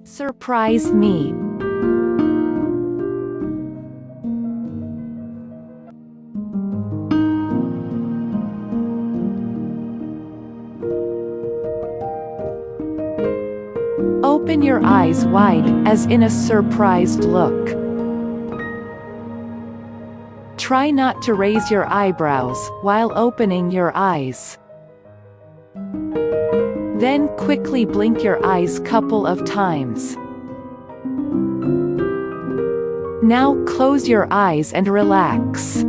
Surprise me. Open your eyes wide, as in a surprised look. Try not to raise your eyebrows while opening your eyes. Then quickly blink your eyes couple of times. Now close your eyes and relax.